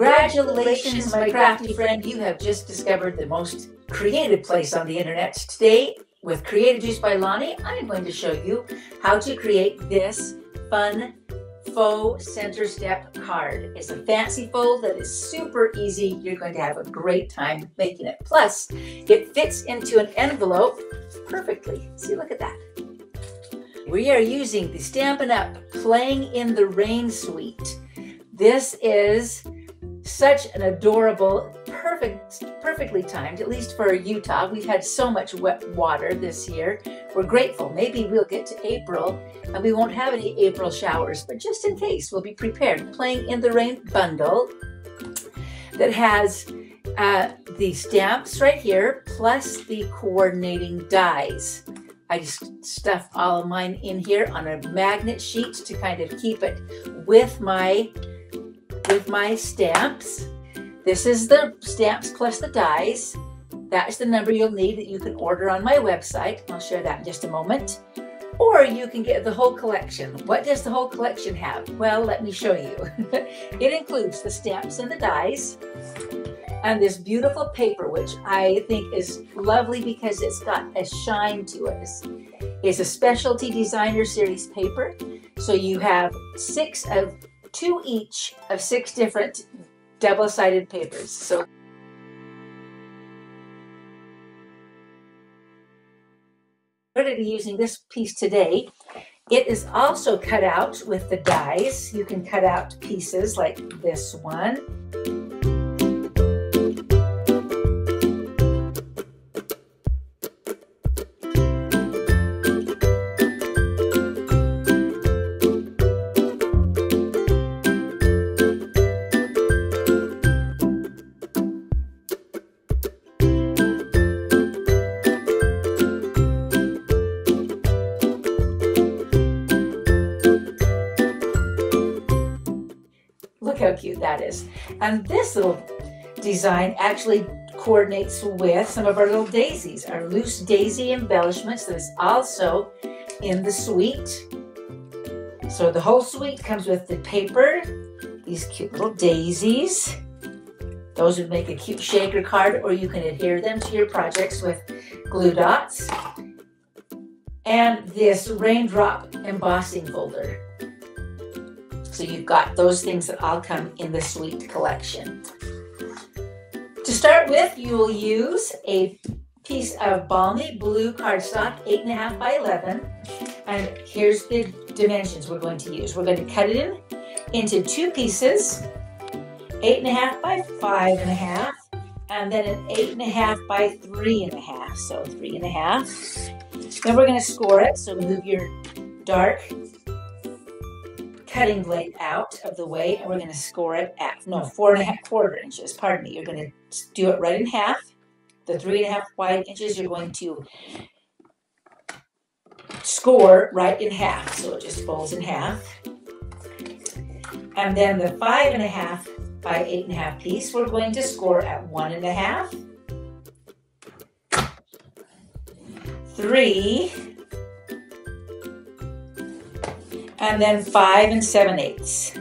Congratulations, my crafty friend. You have just discovered the most creative place on the internet. Today, with Creative Juice by Lonnie, I am going to show you how to create this fun faux center step card. It's a fancy fold that is super easy. You're going to have a great time making it. Plus, it fits into an envelope perfectly. See, look at that. We are using the Stampin' Up! Playing in the Rain suite. This is such an adorable, perfectly timed, at least for Utah. We've had so much wet water this year. We're grateful. Maybe we'll get to April and we won't have any April showers, but just in case, we'll be prepared. Playing in the Rain bundle that has the stamps right here, plus the coordinating dies. I just stuff all of mine in here on a magnet sheet to kind of keep it with my stamps. This is the stamps plus the dies. That's the number you'll need that you can order on my website. I'll share that in just a moment. Or you can get the whole collection. What does the whole collection have? Well, let me show you. It includes the stamps and the dies, and this beautiful paper, which I think is lovely because it's got a shine to it. It's a specialty designer series paper. So you have two each of 6 different double-sided papers. So we're going to be using this piece today. It is also cut out with the dies. You can cut out pieces like this one. Look how cute that is. And this little design actually coordinates with some of our little daisies, our loose daisy embellishments that is also in the suite. So the whole suite comes with the paper, these cute little daisies. Those would make a cute shaker card, or you can adhere them to your projects with glue dots. And this raindrop embossing folder. So you've got those things that all come in the suite collection. To start with, you will use a piece of balmy blue cardstock, 8.5 by 11. And here's the dimensions we're going to use. We're going to cut it into 2 pieces, 8.5 by 5.5, and then an 8.5 by 3.5. So 3.5. Then we're going to score it. So move your dark cutting blade out of the way, and we're going to score it at 4.25 inches. Pardon me. You're going to do it right in half. The 3.5 wide inches you're going to score right in half, so it just folds in half. And then the 5.5 by 8.5 piece we're going to score at 1.5, 3. And then 5 7/8.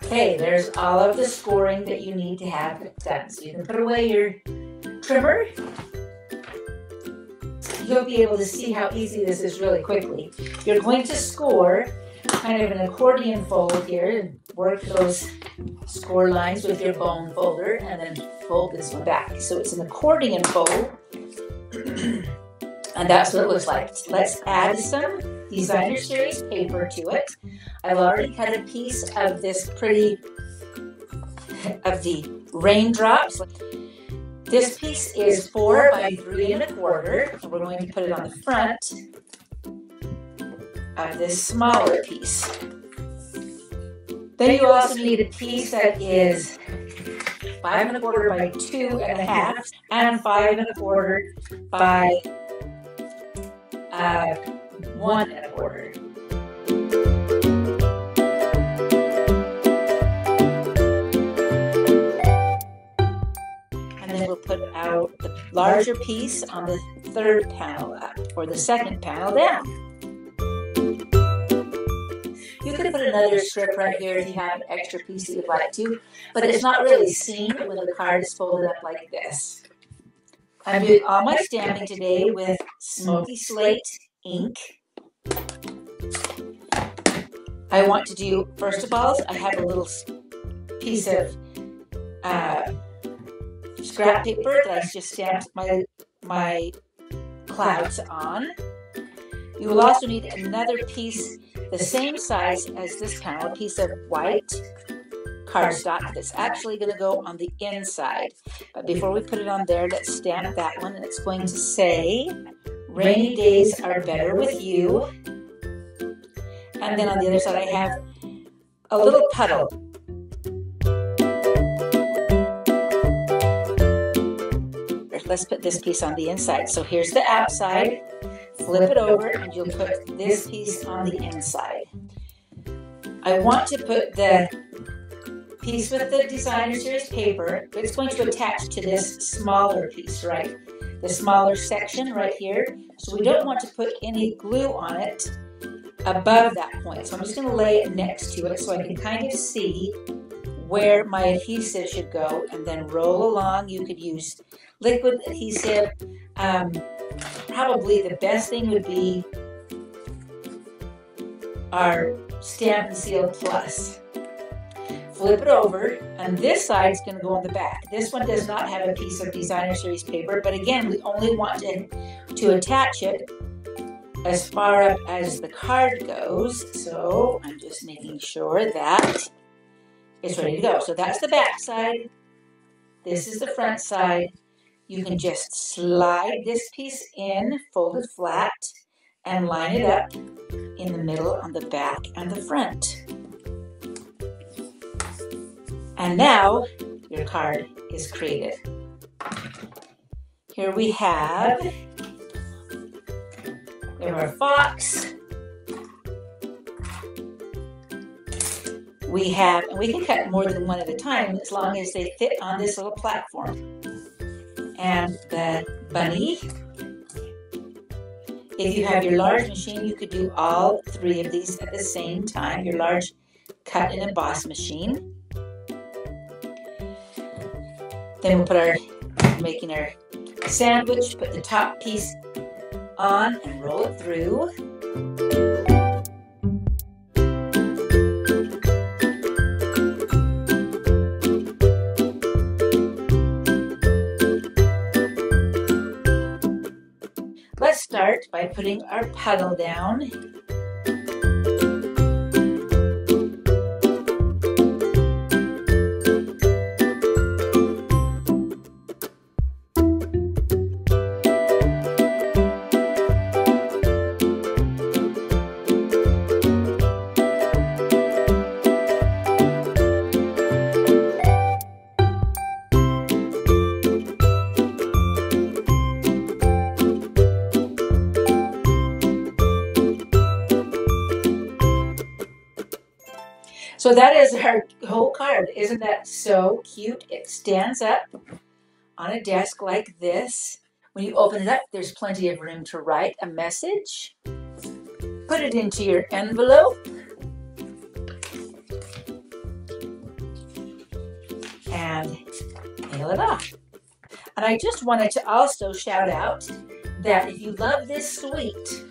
Okay, there's all of the scoring that you need to have done. So you can put away your trimmer. You'll be able to see how easy this is really quickly. You're going to score kind of an accordion fold here and work those score lines with your bone folder and then fold this one back. So it's an accordion fold. And that's what it looks like. Let's add some designer series paper to it. I've already cut a piece of this of the raindrops. This piece is 4 by 3.25. We're going to put it on the front of this smaller piece. Then you also need a piece that is 5.25 by 2.5 and 5.25 by 1.25. And then we'll put out the larger piece on the 3rd panel up, or the 2nd panel down. You could put another strip right here if you have an extra piece that you'd like to, but it's not really seen when the card is folded up like this. I'm doing all my stamping today with Smoky Slate ink. I want to do, first of all, I have a little piece of scrap paper that I just stamped my clouds on. You will also need another piece the same size as this panel, a piece of white cardstock that's actually going to go on the inside. But before we put it on there, let's stamp that one, and it's going to say, "Rainy days are better with you." And then on the other side, I have a little puddle. Let's put this piece on the inside. So here's the outside. Flip it over, and you'll put this piece on the inside. I want to put the piece with the designer series paper, but it's going to attach to this smaller piece, right? The smaller section right here. So we don't want to put any glue on it above that point. So I'm just going to lay it next to it so I can kind of see where my adhesive should go, and then roll along. You could use liquid adhesive. Probably the best thing would be our Stamp and Seal Plus. Flip it over, and this side is going to go on the back. This one does not have a piece of designer series paper, but again, we only want to attach it as far up as the card goes. So I'm just making sure that it's ready to go. So that's the back side. This is the front side. You can just slide this piece in, fold it flat, and line it up in the middle on the back and the front. And now your card is created. Here we have our fox. We can cut more than one at a time as long as they fit on this little platform. And the bunny. If you have your large machine, you could do all three of these at the same time. Your large cut and emboss machine. Then we'll put making our sandwich, put the top piece on and roll it through. Let's start by putting our puddle down. So that is our whole card. Isn't that so cute? It stands up on a desk like this. When you open it up, there's plenty of room to write a message. Put it into your envelope. And mail it off. And I just wanted to also shout out that if you love this suite,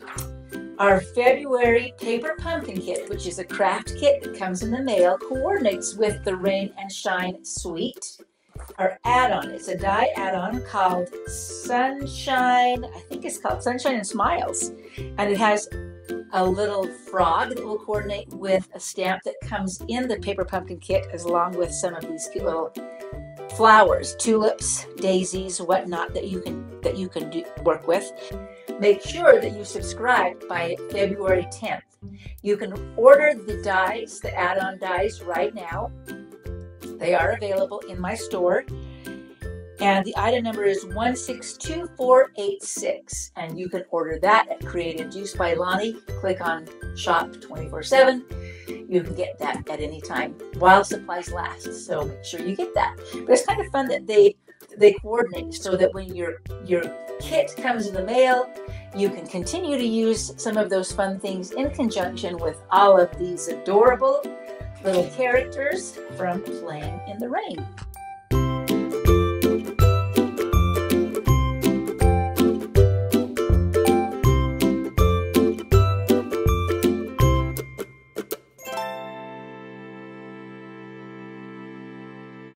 our February paper pumpkin kit, which is a craft kit that comes in the mail, coordinates with the Rain and Shine suite. Our add-on, it's a die add-on called Sunshine, I think it's called Sunshine and Smiles. And it has a little frog that will coordinate with a stamp that comes in the paper pumpkin kit, as along with some of these cute little flowers, tulips, daisies, whatnot that you can work with. Make sure that you subscribe by February 10th. You can order the dies, the add-on dies, right now. They are available in my store. And the item number is 162486. And you can order that at Creative Juice by Lonnie. Click on Shop 24/7. You can get that at any time while supplies last. So make sure you get that. But it's kind of fun that they coordinate so that when your kit comes in the mail, You can continue to use some of those fun things in conjunction with all of these adorable little characters from Playing in the Rain.